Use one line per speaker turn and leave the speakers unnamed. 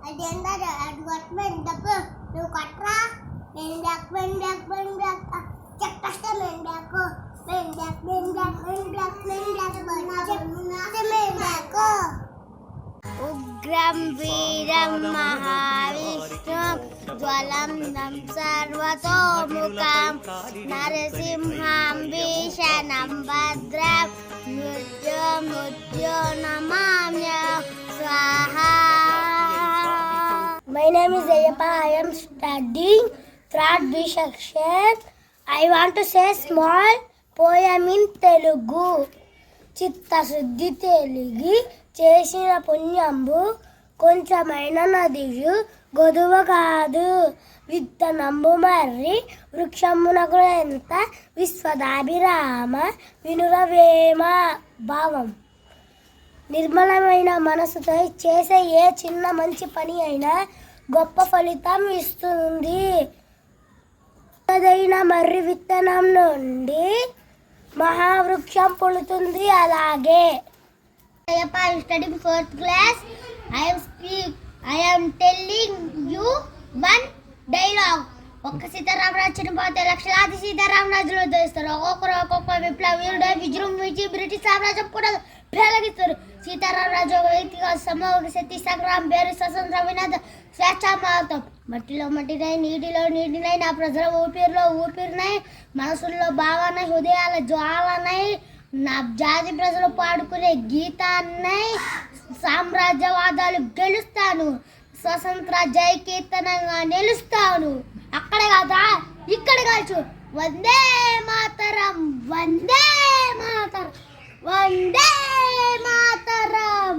Agenda advertisement dapat lu katra mendak cek pasta mendako mendak mendako Ugram Viram Mahavishnu Jwalam Nam Sarvatomukam Narasimham Vishanam Bhadram Murtyo Namamya Swaha. My name is Ayappa. I am studying third B section. I want to say small poem in Telugu. చిత్తశుద్ధి తెలిగి చేసిన పుణ్యంబు కొంచెమైన నదియు గొదువ కాదు విత్తనంబు మర్రి వృక్షమునకు ఎంత విశ్వదాభిరామ వినురవేమ భావం. నిర్మలమైన మనసుతో చేసే ఏ చిన్న మంచి పని అయినా గొప్ప ఫలితం ఇస్తుంది. ఏదైనా మర్రి విత్తనం నుండి మహావృక్షం పుడుతుంది. అలాగే I am studying fourth class. I am telling you one dialogue. ఒక్క సీతారామరాజు చనిపోతే లక్షలాది సీతారామరాజులు ఉదయిస్తారు. ఒక్కొక్క విప్లవీయుడు విజృంభించి బ్రిటిష్ సామ్రాజ్యం కూడా ప్రయోగిస్తారు. సీతారామరాజు ఒక వ్యక్తిగా సమూహ శక్తి సంగ్రామం పేరు స్వతంత్ర వినాద స్వేచ్ఛా మాతం. మట్టిలో మట్టినై నీటిలో నీటినై నా ప్రజల ఊపిరిలో ఊపిరినై మనసుల్లో భావనై హృదయాల జ్వాలనై నా జాతి ప్రజలు పాడుకునే గీతాన్నై సామ్రాజ్యవాదాలు గెలుస్తాను. స్వతంత్ర జై కీర్తనంగా నిలుస్తాను. అక్కడే కాదా ఇక్కడ కాల్చు. వందే మాతరం వందే మాతరం వందే మాతరం.